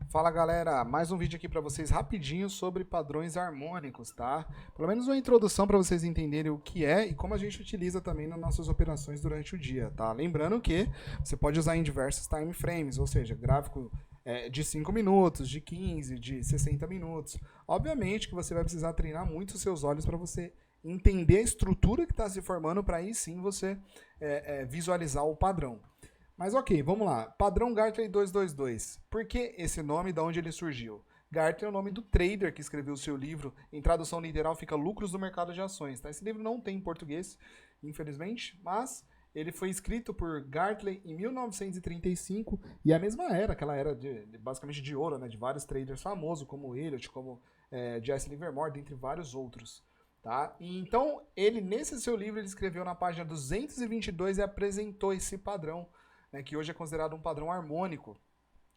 Fala galera, mais um vídeo aqui para vocês rapidinho sobre padrões harmônicos, tá? Pelo menos uma introdução para vocês entenderem o que é e como a gente utiliza também nas nossas operações durante o dia, tá? Lembrando que você pode usar em diversos time frames, ou seja, gráfico de 5 minutos, de 15, de 60 minutos. Obviamente que você vai precisar treinar muito os seus olhos para você entender a estrutura que está se formando para aí sim você visualizar o padrão. Mas ok, vamos lá. Padrão Gartley 222. Por que esse nome e de onde ele surgiu? Gartley é o nome do trader que escreveu o seu livro. Em tradução literal fica Lucros do Mercado de Ações. Tá? Esse livro não tem em português, infelizmente, mas ele foi escrito por Gartley em 1935 e a mesma era, aquela era basicamente de ouro, né, de vários traders famosos, como Elliott, como Jesse Livermore, dentre vários outros. Tá? E então, ele nesse seu livro, ele escreveu na página 222 e apresentou esse padrão, né, que hoje é considerado um padrão harmônico.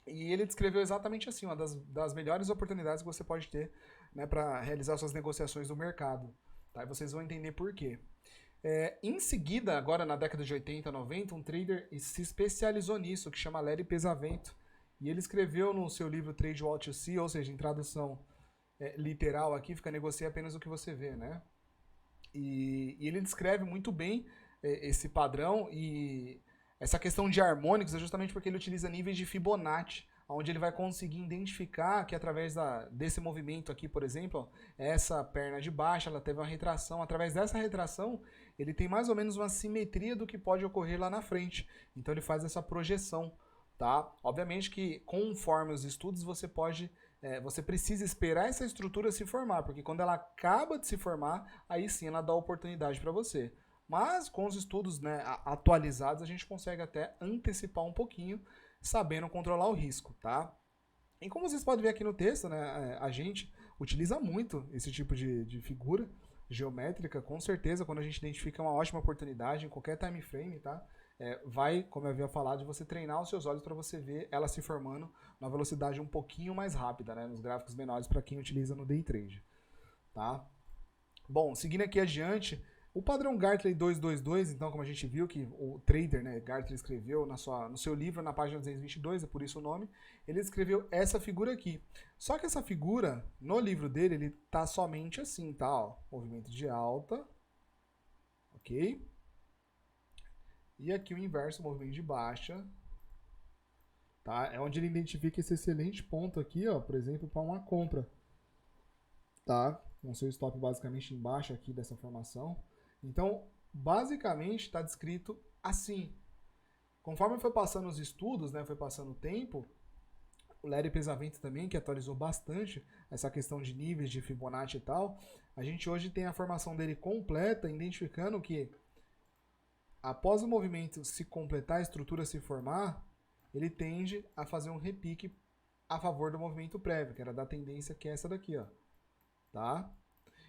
E ele descreveu exatamente assim, uma das melhores oportunidades que você pode ter, né, para realizar suas negociações no mercado. Tá? E vocês vão entender por quê. Em seguida, agora na década de 80, 90, um trader se especializou nisso, que chama Larry Pesavento. E ele escreveu no seu livro Trade What You See, ou seja, em tradução literal aqui, fica negocia apenas o que você vê, né? E ele descreve muito bem esse padrão e essa questão de harmônicos é justamente porque ele utiliza níveis de Fibonacci, onde ele vai conseguir identificar que através desse movimento aqui, por exemplo, ó, essa perna de baixo, ela teve uma retração. Através dessa retração, ele tem mais ou menos uma simetria do que pode ocorrer lá na frente. Então ele faz essa projeção, tá? Obviamente que conforme os estudos você precisa esperar essa estrutura se formar, porque quando ela acaba de se formar, aí sim ela dá oportunidade para você. Mas com os estudos, né, atualizados, a gente consegue até antecipar um pouquinho, sabendo controlar o risco, tá? E como vocês podem ver aqui no texto, né, a gente utiliza muito esse tipo de figura geométrica, com certeza, quando a gente identifica uma ótima oportunidade em qualquer time frame, tá? Vai, como eu havia falado, de você treinar os seus olhos para você ver ela se formando na velocidade um pouquinho mais rápida, né, nos gráficos menores para quem utiliza no day trade, tá? Bom, seguindo aqui adiante, o padrão Gartley 222, então, como a gente viu que o trader, né, Gartley escreveu no seu livro, na página 222, é por isso o nome, ele escreveu essa figura aqui. Só que essa figura, no livro dele, ele tá somente assim, tá? Ó, movimento de alta, ok? E aqui o inverso, movimento de baixa, tá? É onde ele identifica esse excelente ponto aqui, ó, por exemplo, para uma compra, tá? Com seu stop basicamente embaixo aqui dessa formação. Então, basicamente está descrito assim. Conforme foi passando os estudos, né, foi passando o tempo, o Larry Pesavento também, que atualizou bastante essa questão de níveis de Fibonacci e tal, a gente hoje tem a formação dele completa, identificando que após o movimento se completar, a estrutura se formar, ele tende a fazer um repique a favor do movimento prévio, que era da tendência que é essa daqui, ó. Tá?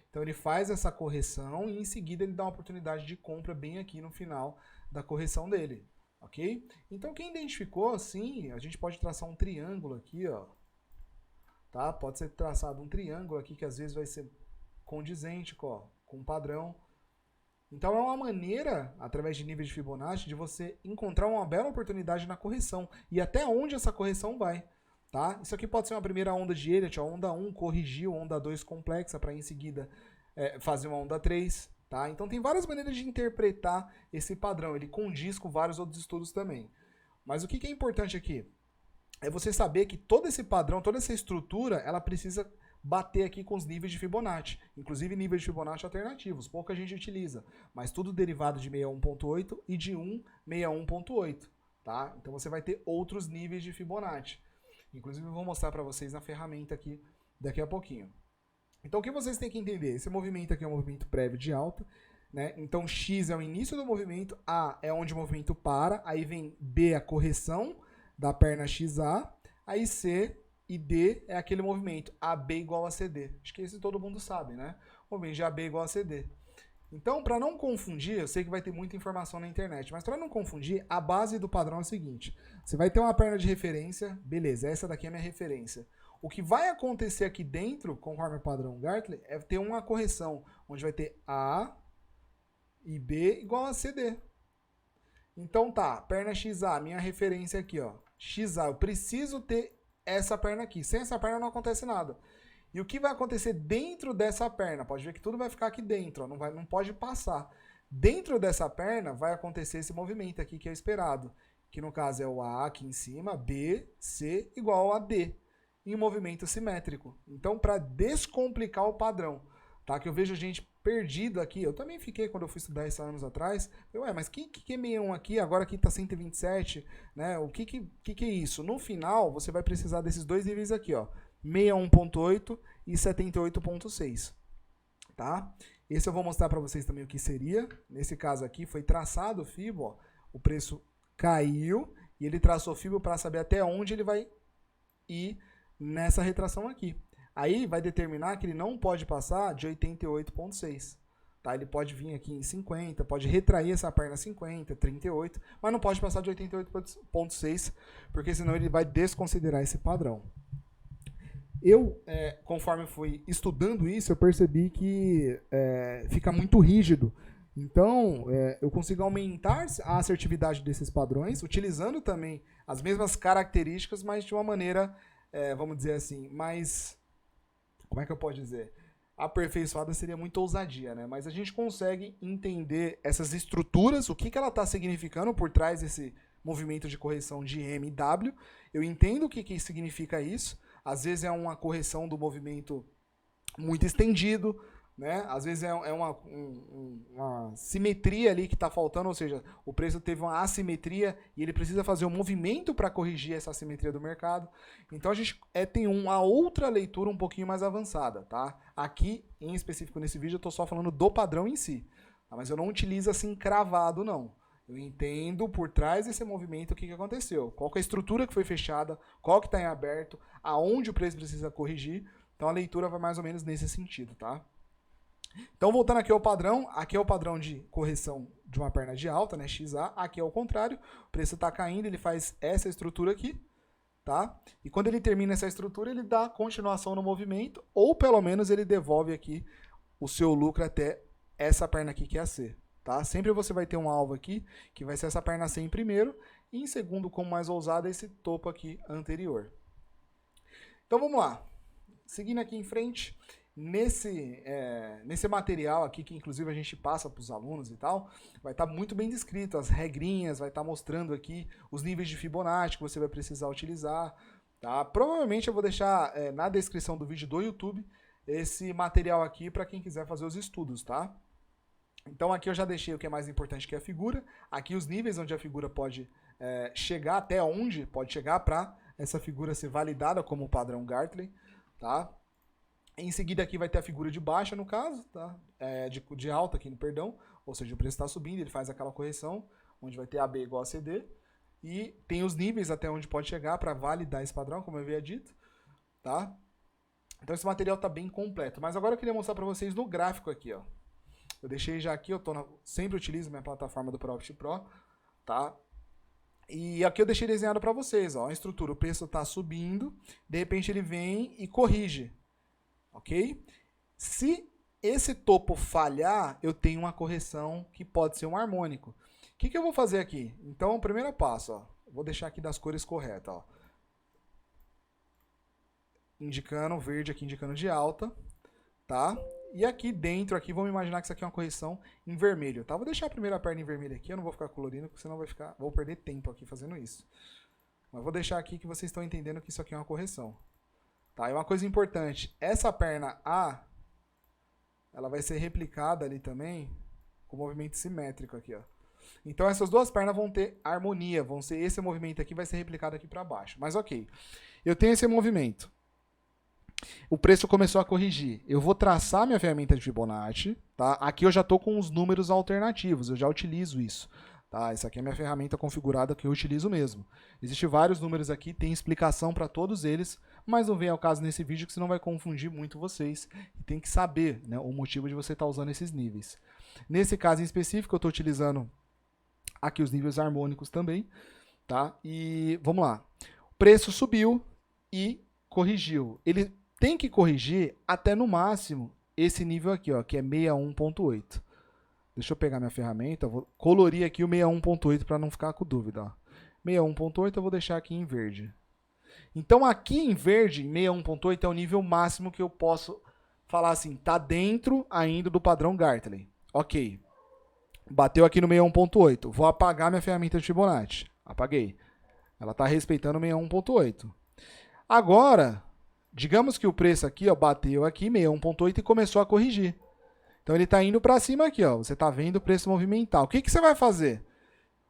Então ele faz essa correção e em seguida ele dá uma oportunidade de compra bem aqui no final da correção dele, ok? Então quem identificou, sim, a gente pode traçar um triângulo aqui, ó, tá? Pode ser traçado um triângulo aqui que às vezes vai ser condizente com um padrão. Então é uma maneira, através de níveis de Fibonacci, de você encontrar uma bela oportunidade na correção e até onde essa correção vai. Tá? Isso aqui pode ser uma primeira onda de Elliott, a onda 1 corrigiu, onda 2 complexa, para em seguida fazer uma onda 3. Tá? Então tem várias maneiras de interpretar esse padrão, ele condiz com vários outros estudos também. Mas o que é importante aqui? É você saber que todo esse padrão, toda essa estrutura, ela precisa bater aqui com os níveis de Fibonacci, inclusive níveis de Fibonacci alternativos, pouca gente utiliza, mas tudo derivado de 61.8 e de 161.8. Tá? Então você vai ter outros níveis de Fibonacci. Inclusive eu vou mostrar para vocês na ferramenta aqui daqui a pouquinho. Então o que vocês têm que entender? Esse movimento aqui é um movimento prévio de alta, né? Então X é o início do movimento, A é onde o movimento para, aí vem B a correção da perna XA, aí C e D é aquele movimento AB igual a CD. Acho que esse todo mundo sabe, né? O movimento de AB igual a CD. Então, para não confundir, eu sei que vai ter muita informação na internet, mas para não confundir, a base do padrão é o seguinte: você vai ter uma perna de referência, beleza, essa daqui é a minha referência. O que vai acontecer aqui dentro, conforme o padrão Gartley, é ter uma correção, onde vai ter A e B igual a CD. Então tá, perna XA, minha referência aqui, ó. XA, eu preciso ter essa perna aqui. Sem essa perna não acontece nada. E o que vai acontecer dentro dessa perna? Pode ver que tudo vai ficar aqui dentro, ó, não pode passar. Dentro dessa perna vai acontecer esse movimento aqui que é esperado, que no caso é o A aqui em cima, B, C igual a D, em um movimento simétrico. Então, para descomplicar o padrão, tá? Que eu vejo gente perdido aqui, eu também fiquei quando eu fui estudar isso há anos atrás, mas que é 61 aqui, agora aqui está 127, né? O que é isso? No final, você vai precisar desses dois níveis aqui, ó, 61.8 e 78.6, tá? Esse eu vou mostrar para vocês também o que seria. Nesse caso aqui, foi traçado o FIBO, ó, o preço caiu e ele traçou o FIBO para saber até onde ele vai ir nessa retração aqui. Aí vai determinar que ele não pode passar de 88.6. Tá? Ele pode vir aqui em 50, pode retrair essa perna 50, 38, mas não pode passar de 88.6, porque senão ele vai desconsiderar esse padrão. Eu, conforme fui estudando isso, eu percebi que fica muito rígido. Então, eu consigo aumentar a assertividade desses padrões, utilizando também as mesmas características, mas de uma maneira, vamos dizer assim, mais... Como é que eu posso dizer? Aperfeiçoada seria muita ousadia, né? Mas a gente consegue entender essas estruturas, o que ela está significando por trás desse movimento de correção de M e W. Eu entendo o que significa isso. Às vezes é uma correção do movimento muito estendido, né? Às vezes é uma simetria ali que está faltando, ou seja, o preço teve uma assimetria e ele precisa fazer um movimento para corrigir essa assimetria do mercado. Então a gente tem uma outra leitura um pouquinho mais avançada, tá? Aqui, em específico nesse vídeo, eu estou só falando do padrão em si, tá? Mas eu não utilizo assim cravado, não. Eu entendo por trás desse movimento o que aconteceu, qual que é a estrutura que foi fechada, qual que está em aberto, aonde o preço precisa corrigir. Então a leitura vai mais ou menos nesse sentido, tá? Então voltando aqui ao padrão, aqui é o padrão de correção de uma perna de alta, né, XA, aqui é o contrário, o preço está caindo, ele faz essa estrutura aqui, tá? E quando ele termina essa estrutura, ele dá continuação no movimento, ou pelo menos ele devolve aqui o seu lucro até essa perna aqui que é a C. Tá? Sempre você vai ter um alvo aqui, que vai ser essa perna C em primeiro, e em segundo, como mais ousado, esse topo aqui anterior. Então vamos lá. Seguindo aqui em frente, nesse material aqui, que inclusive a gente passa para os alunos e tal, vai estar muito bem descrito, as regrinhas, vai estar mostrando aqui os níveis de Fibonacci que você vai precisar utilizar. Tá? Provavelmente eu vou deixar na descrição do vídeo do YouTube esse material aqui para quem quiser fazer os estudos, tá? Então aqui eu já deixei o que é mais importante, que é a figura. Aqui os níveis onde a figura pode chegar, até onde pode chegar para essa figura ser validada como padrão Gartley. Tá? Em seguida aqui vai ter a figura de baixa, no caso, tá? De alta aqui, perdão. Ou seja, o preço está subindo, ele faz aquela correção, onde vai ter AB igual a CD. E tem os níveis até onde pode chegar para validar esse padrão, como eu havia dito. Tá? Então esse material está bem completo. Mas agora eu queria mostrar para vocês no gráfico aqui, ó. Eu deixei já aqui, sempre utilizo minha plataforma do Profit Pro, tá? E aqui eu deixei desenhado para vocês, ó, a estrutura, o preço está subindo, de repente ele vem e corrige, ok? Se esse topo falhar, eu tenho uma correção que pode ser um harmônico. O que eu vou fazer aqui? Então, o primeiro passo, ó, vou deixar aqui das cores corretas, ó. Indicando verde aqui, indicando de alta, tá? E aqui dentro, aqui, vamos imaginar que isso aqui é uma correção em vermelho, tá? Vou deixar a primeira perna em vermelho aqui, eu não vou ficar colorindo, porque senão vou perder tempo aqui fazendo isso. Mas vou deixar aqui que vocês estão entendendo que isso aqui é uma correção. Tá? E uma coisa importante, essa perna A, ela vai ser replicada ali também, com movimento simétrico aqui, ó. Então essas duas pernas vão ter harmonia, esse movimento aqui vai ser replicado aqui para baixo. Mas ok, eu tenho esse movimento. O preço começou a corrigir. Eu vou traçar minha ferramenta de Fibonacci, tá? Aqui eu já estou com os números alternativos, eu já utilizo isso. Tá? Essa aqui é a minha ferramenta configurada que eu utilizo mesmo. Existem vários números aqui, tem explicação para todos eles, mas não vem ao caso nesse vídeo que senão vai confundir muito vocês. E tem que saber, né, o motivo de você estar usando esses níveis. Nesse caso em específico, eu estou utilizando aqui os níveis harmônicos também. Tá? E vamos lá. O preço subiu e corrigiu. Ele tem que corrigir até no máximo esse nível aqui, ó, que é 61.8. Deixa eu pegar minha ferramenta, vou colorir aqui o 61.8 para não ficar com dúvida. Ó. 61.8 eu vou deixar aqui em verde. Então aqui em verde, 61.8 é o nível máximo que eu posso falar assim, tá dentro ainda do padrão Gartley. Ok. Bateu aqui no 61.8. Vou apagar minha ferramenta de Fibonacci. Apaguei. Ela está respeitando 61.8. Agora, digamos que o preço aqui, ó, bateu aqui 61.8 e começou a corrigir. Então ele está indo para cima aqui, ó. Você está vendo o preço movimentar. O que você vai fazer?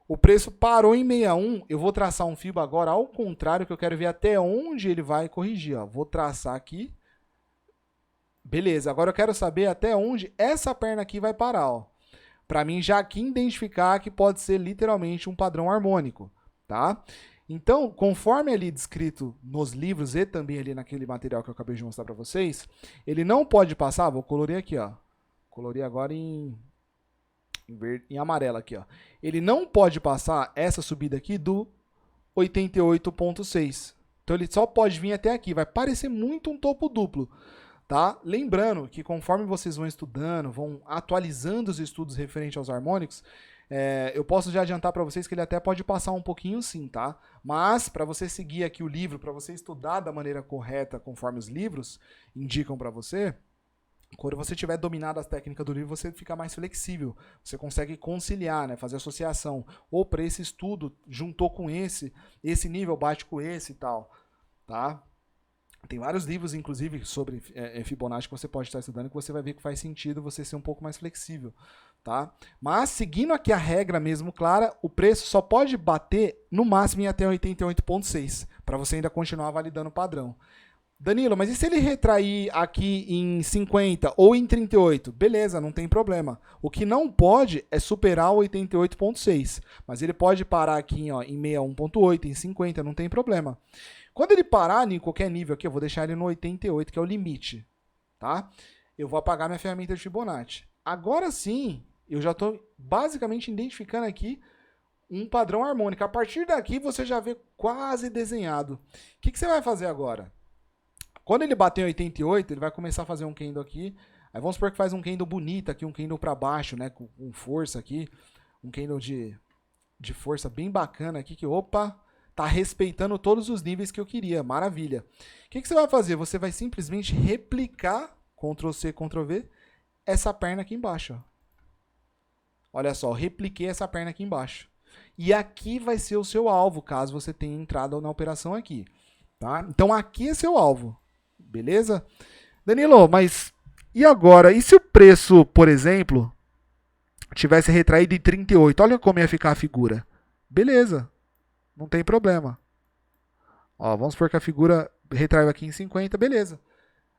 O preço parou em 61. Eu vou traçar um Fibo agora ao contrário, que eu quero ver até onde ele vai corrigir. Ó. Vou traçar aqui. Beleza, agora eu quero saber até onde essa perna aqui vai parar. Para mim já aqui identificar que pode ser literalmente um padrão harmônico. Tá? Então, conforme ali descrito nos livros e também ali naquele material que eu acabei de mostrar para vocês, ele não pode passar, vou colorir aqui, ó. Colorir agora em amarelo aqui, ó. Ele não pode passar essa subida aqui do 88.6. Então ele só pode vir até aqui, vai parecer muito um topo duplo, tá? Lembrando que conforme vocês vão estudando, vão atualizando os estudos referentes aos harmônicos, eu posso já adiantar para vocês que ele até pode passar um pouquinho sim, tá? Mas para você seguir aqui o livro, para você estudar da maneira correta conforme os livros indicam para você, quando você tiver dominado as técnicas do livro, você fica mais flexível. Você consegue conciliar, né? Fazer associação. Ou para esse estudo, juntou com esse nível bate com esse e tal. Tá? Tem vários livros, inclusive, sobre Fibonacci que você pode estar estudando, que você vai ver que faz sentido você ser um pouco mais flexível. Tá? Mas, seguindo aqui a regra mesmo clara, o preço só pode bater no máximo em até 88.6, para você ainda continuar validando o padrão. Danilo, mas e se ele retrair aqui em 50 ou em 38? Beleza, não tem problema. O que não pode é superar o 88.6. Mas ele pode parar aqui ó, em 61.8, em 50, não tem problema. Quando ele parar em qualquer nível aqui, eu vou deixar ele no 88, que é o limite. Tá? Eu vou apagar minha ferramenta de Fibonacci. Agora sim, eu já estou basicamente identificando aqui um padrão harmônico. A partir daqui, você já vê quase desenhado. O que você vai fazer agora? Quando ele bater em 88, ele vai começar a fazer um candle aqui. Aí vamos supor que faz um candle bonito aqui, um candle para baixo, né, com força aqui. Um candle de força bem bacana aqui, que opa, tá respeitando todos os níveis que eu queria. Maravilha. O que você vai fazer? Você vai simplesmente replicar, Ctrl+C, Ctrl+V, essa perna aqui embaixo. Ó. Olha só, repliquei essa perna aqui embaixo. E aqui vai ser o seu alvo, caso você tenha entrado na operação aqui. Tá? Então aqui é seu alvo. Beleza? Danilo, mas e agora? E se o preço, por exemplo, tivesse retraído em 38? Olha como ia ficar a figura. Beleza. Não tem problema. Ó, vamos supor que a figura retraiu aqui em 50. Beleza.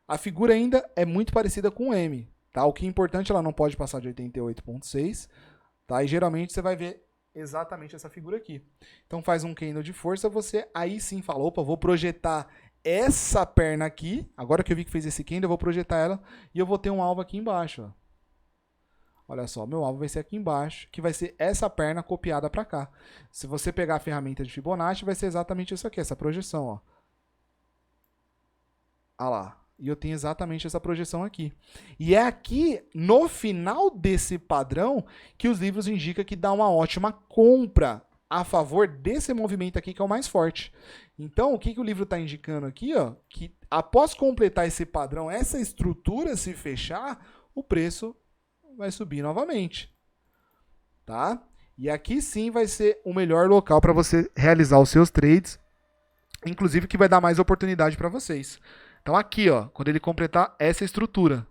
A figura ainda é muito parecida com o M. Tá? O que é importante, ela não pode passar de 88.6. Tá? E geralmente você vai ver exatamente essa figura aqui. Então faz um candle de força, você aí sim fala, opa, vou projetar essa perna aqui, agora que eu vi que fez esse candle, eu vou projetar ela e eu vou ter um alvo aqui embaixo. Ó. Olha só, meu alvo vai ser aqui embaixo, que vai ser essa perna copiada para cá. Se você pegar a ferramenta de Fibonacci, vai ser exatamente isso aqui, essa projeção. Ó. Olha lá. E eu tenho exatamente essa projeção aqui. E é aqui, no final desse padrão, que os livros indicam que dá uma ótima compra a favor desse movimento aqui, que é o mais forte. Então, o que o livro está indicando aqui? Ó, que após completar esse padrão, essa estrutura se fechar, o preço vai subir novamente. Tá? E aqui sim vai ser o melhor local para você realizar os seus trades, inclusive que vai dar mais oportunidade para vocês. Então aqui, ó, quando ele completar essa estrutura,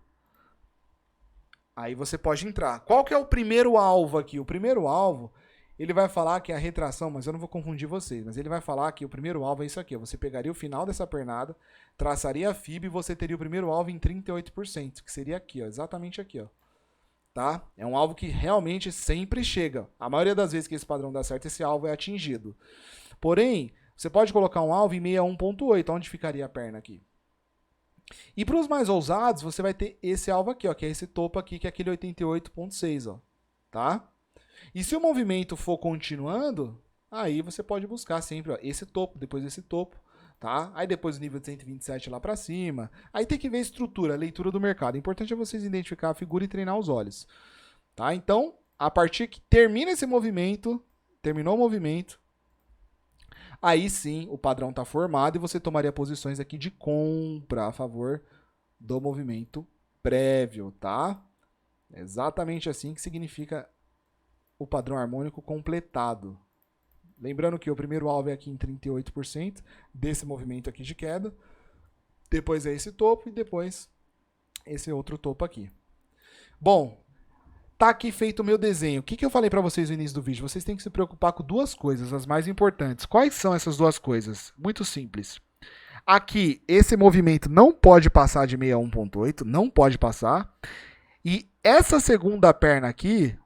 aí você pode entrar. Qual que é o primeiro alvo aqui? O primeiro alvo, ele vai falar que é a retração, mas eu não vou confundir vocês, mas ele vai falar que o primeiro alvo é isso aqui. Ó, você pegaria o final dessa pernada, traçaria a FIB e você teria o primeiro alvo em 38%, que seria aqui, ó, exatamente aqui. Ó. Tá? É um alvo que realmente sempre chega. A maioria das vezes que esse padrão dá certo, esse alvo é atingido. Porém, você pode colocar um alvo em 61.8, onde ficaria a perna aqui? E para os mais ousados, você vai ter esse alvo aqui, ó, que é esse topo aqui, que é aquele 88.6, ó, tá? E se o movimento for continuando, aí você pode buscar sempre ó, esse topo, depois esse topo, tá? Aí depois o nível de 127 lá para cima. Aí tem que ver a estrutura, a leitura do mercado. O importante é vocês identificar a figura e treinar os olhos, tá? Então, a partir que termina esse movimento, terminou o movimento, aí sim o padrão está formado e você tomaria posições aqui de compra a favor do movimento prévio, tá? É exatamente assim que significa o padrão harmônico completado. Lembrando que o primeiro alvo é aqui em 38% desse movimento aqui de queda, depois é esse topo e depois esse outro topo aqui. Bom, tá aqui feito o meu desenho. O que eu falei para vocês no início do vídeo? Vocês têm que se preocupar com duas coisas, as mais importantes. Quais são essas duas coisas? Muito simples. Aqui, esse movimento não pode passar de 61.8, não pode passar. E essa segunda perna aqui,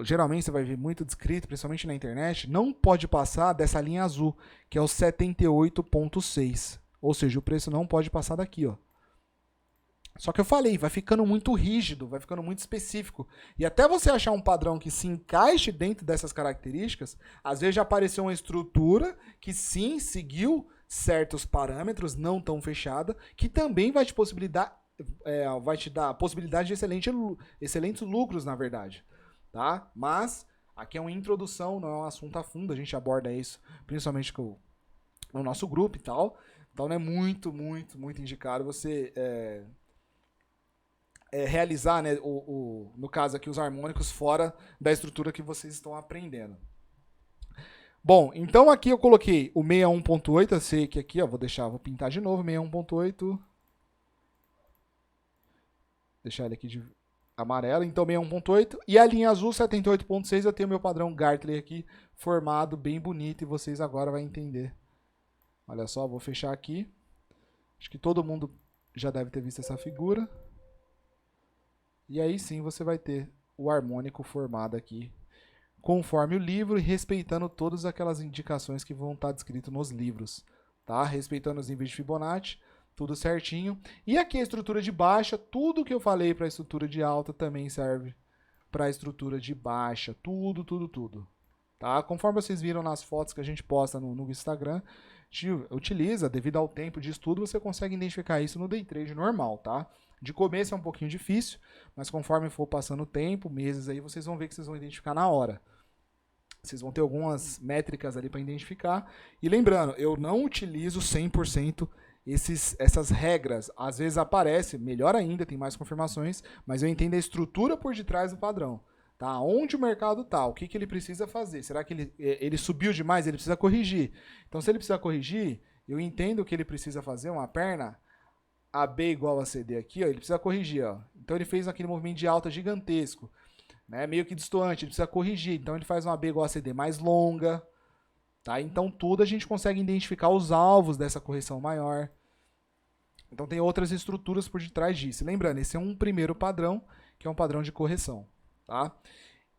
geralmente você vai ver muito descrito, principalmente na internet, não pode passar dessa linha azul, que é o 78.6. Ou seja, o preço não pode passar daqui, ó. Só que eu falei, vai ficando muito rígido, vai ficando muito específico. E até você achar um padrão que se encaixe dentro dessas características, às vezes já apareceu uma estrutura que sim seguiu certos parâmetros, não tão fechada, que também vai te vai te dar a possibilidade de excelentes lucros, na verdade. Tá? Mas aqui é uma introdução, não é um assunto a fundo, a gente aborda isso principalmente no nosso grupo e tal. Então não é muito indicado você realizar, né, no caso aqui, os harmônicos fora da estrutura que vocês estão aprendendo. Bom, então aqui eu coloquei o 61.8, eu sei que aqui, ó, vou pintar de novo, 61.8. Deixar ele aqui de amarelo, então 61.8. E a linha azul, 78.6, eu tenho meu padrão Gartley aqui formado, bem bonito, e vocês agora vão entender. Olha só, vou fechar aqui. Acho que todo mundo já deve ter visto essa figura. E aí sim você vai ter o harmônico formado aqui, conforme o livro e respeitando todas aquelas indicações que vão estar descritas nos livros, tá? Respeitando os níveis de Fibonacci, tudo certinho. E aqui a estrutura de baixa, tudo que eu falei para a estrutura de alta também serve para a estrutura de baixa, tudo. Tá? Conforme vocês viram nas fotos que a gente posta no Instagram, utiliza, devido ao tempo de estudo, você consegue identificar isso no day trade normal, tá? De começo é um pouquinho difícil, mas conforme for passando o tempo, meses aí, vocês vão ver que vocês vão identificar na hora. Vocês vão ter algumas métricas ali para identificar. E lembrando, eu não utilizo 100% essas regras. Às vezes aparece, melhor ainda, tem mais confirmações, mas eu entendo a estrutura por detrás do padrão. Tá? Onde o mercado está, o que ele precisa fazer? Será que ele subiu demais? Ele precisa corrigir. Então, se ele precisa corrigir, eu entendo que ele precisa fazer uma perna AB igual a CD aqui, ó, ele precisa corrigir. Ó. Então, ele fez aquele movimento de alta gigantesco, né, meio que destoante, ele precisa corrigir. Então, ele faz uma AB igual a CD mais longa. Tá? Então, tudo a gente consegue identificar os alvos dessa correção maior. Então, tem outras estruturas por detrás disso. Lembrando, esse é um primeiro padrão, que é um padrão de correção. Tá?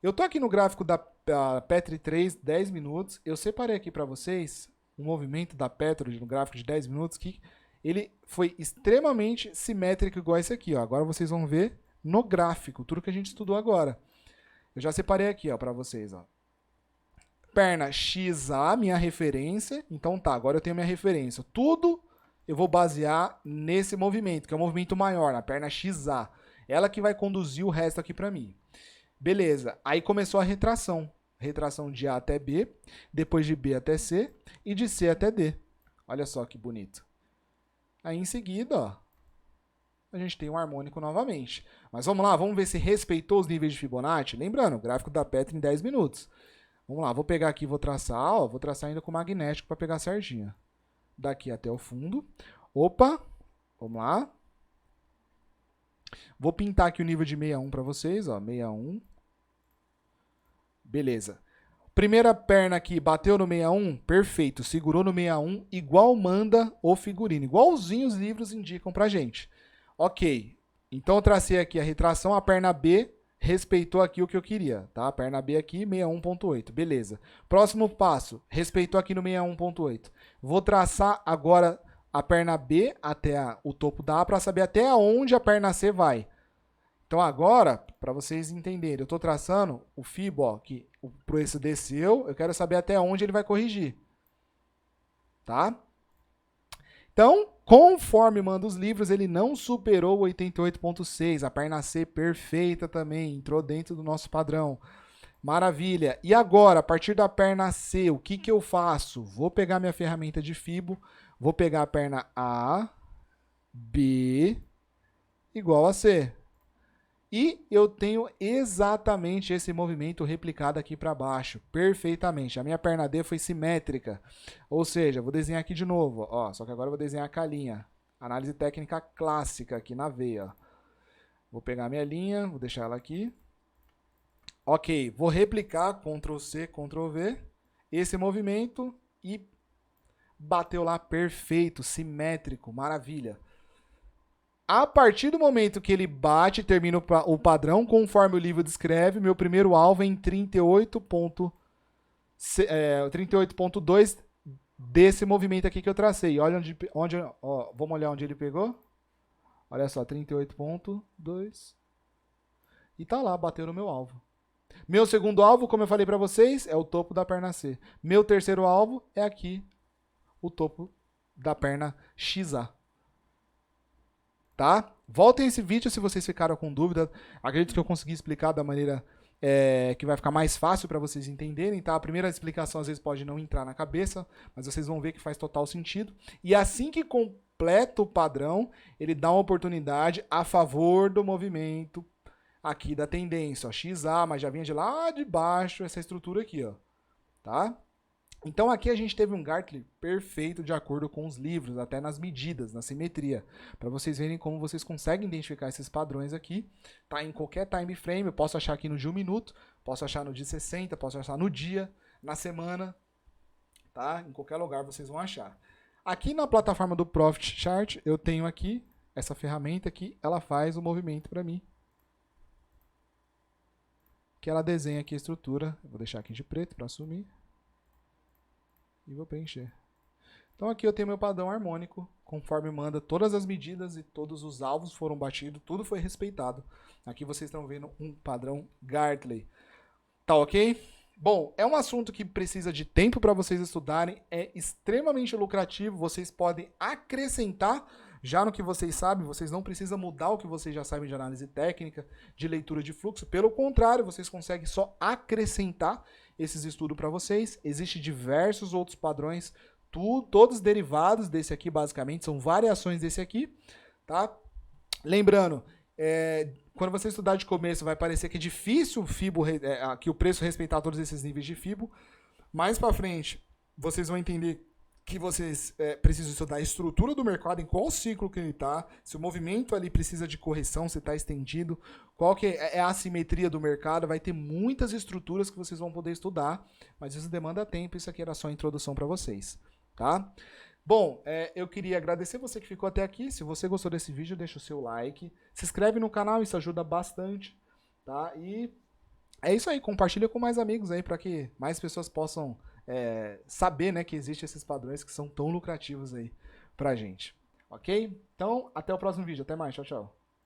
Eu tô aqui no gráfico da Petri 3, 10 minutos. Eu separei aqui para vocês um movimento da Petri no gráfico de 10 minutos que ele foi extremamente simétrico igual esse aqui. Ó. Agora vocês vão ver no gráfico, tudo que a gente estudou agora. Eu já separei aqui para vocês. Ó. Perna XA, minha referência. Então tá, agora eu tenho minha referência. Tudo eu vou basear nesse movimento, que é um movimento maior, na perna XA. Ela que vai conduzir o resto aqui para mim. Beleza, aí começou a retração. Retração de A até B, depois de B até C e de C até D. Olha só que bonito. Aí em seguida, ó, a gente tem um harmônico novamente. Mas vamos lá, vamos ver se respeitou os níveis de Fibonacci. Lembrando, gráfico da Petri em 10 minutos. Vamos lá, vou pegar aqui e vou traçar. Ó, vou traçar ainda com magnético para pegar certinho. Daqui até o fundo. Opa, vamos lá. Vou pintar aqui o nível de 61 para vocês, ó, 61. Beleza. Primeira perna aqui, bateu no 61, perfeito, segurou no 61, igual manda o figurino, igualzinho os livros indicam pra gente. Ok, então eu tracei aqui a retração, a perna B respeitou aqui o que eu queria, tá? A perna B aqui, 61.8, beleza. Próximo passo, respeitou aqui no 61.8. Vou traçar agora a perna B até o topo da A para saber até onde a perna C vai. Então agora, para vocês entenderem, eu estou traçando o Fibo, ó, que o preço desceu, eu quero saber até onde ele vai corrigir. Tá? Então, conforme manda os livros, ele não superou o 88.6, a perna C perfeita também, entrou dentro do nosso padrão. Maravilha. E agora, a partir da perna C, o que eu faço? Vou pegar minha ferramenta de fibo, vou pegar a perna A, B, igual a C. E eu tenho exatamente esse movimento replicado aqui para baixo, perfeitamente. A minha perna D foi simétrica, ou seja, vou desenhar aqui de novo, ó, só que agora eu vou desenhar com a linha. Análise técnica clássica aqui na veia. Ó. Vou pegar a minha linha, vou deixar ela aqui. Ok, vou replicar, Ctrl C, Ctrl V, esse movimento e bateu lá perfeito, simétrico, maravilha. A partir do momento que ele bate, termina o padrão, conforme o livro descreve, meu primeiro alvo é em 38.2 desse movimento aqui que eu tracei. Olha ó, vamos olhar onde ele pegou? Olha só, 38.2. E tá lá, bateu no meu alvo. Meu segundo alvo, como eu falei para vocês, é o topo da perna C. Meu terceiro alvo é aqui, o topo da perna XA. Tá? Voltem esse vídeo se vocês ficaram com dúvida. Acredito que eu consegui explicar da maneira que vai ficar mais fácil para vocês entenderem. Tá? A primeira explicação às vezes pode não entrar na cabeça, mas vocês vão ver que faz total sentido. E assim que completa o padrão, ele dá uma oportunidade a favor do movimento aqui da tendência. Ó, XA, mas já vinha de lá de baixo essa estrutura aqui. Ó, tá? Então aqui a gente teve um Gartley perfeito de acordo com os livros, até nas medidas, na simetria, para vocês verem como vocês conseguem identificar esses padrões aqui, tá? Em qualquer time frame, eu posso achar aqui no de 1 minuto, posso achar no de 60, posso achar no dia, na semana, tá? Em qualquer lugar vocês vão achar. Aqui na plataforma do Profit Chart, eu tenho aqui essa ferramenta que ela faz o movimento para mim, que ela desenha aqui a estrutura, eu vou deixar aqui de preto para assumir. E vou preencher. Então aqui eu tenho meu padrão harmônico, conforme manda todas as medidas e todos os alvos foram batidos, tudo foi respeitado. Aqui vocês estão vendo um padrão Gartley. Tá ok? Bom, é um assunto que precisa de tempo para vocês estudarem, é extremamente lucrativo, vocês podem acrescentar já no que vocês sabem, vocês não precisam mudar o que vocês já sabem de análise técnica, de leitura de fluxo, pelo contrário, vocês conseguem só acrescentar esses estudos para vocês. Existem diversos outros padrões, todos derivados desse aqui, basicamente, são variações desse aqui, tá? Lembrando, quando você estudar de começo, vai parecer que é difícil que o preço respeitar todos esses níveis de FIBO. Mais para frente, vocês vão entender que vocês precisam estudar a estrutura do mercado, em qual ciclo que ele está, se o movimento ali precisa de correção, se está estendido, qual que é a assimetria do mercado, vai ter muitas estruturas que vocês vão poder estudar, mas isso demanda tempo, isso aqui era só a introdução para vocês, tá? Bom, eu queria agradecer você que ficou até aqui, se você gostou desse vídeo, deixa o seu like, se inscreve no canal, isso ajuda bastante, tá? E é isso aí, compartilha com mais amigos aí, para que mais pessoas possam saber, né, que existem esses padrões que são tão lucrativos aí pra gente. Ok? Então, até o próximo vídeo. Até mais. Tchau, tchau.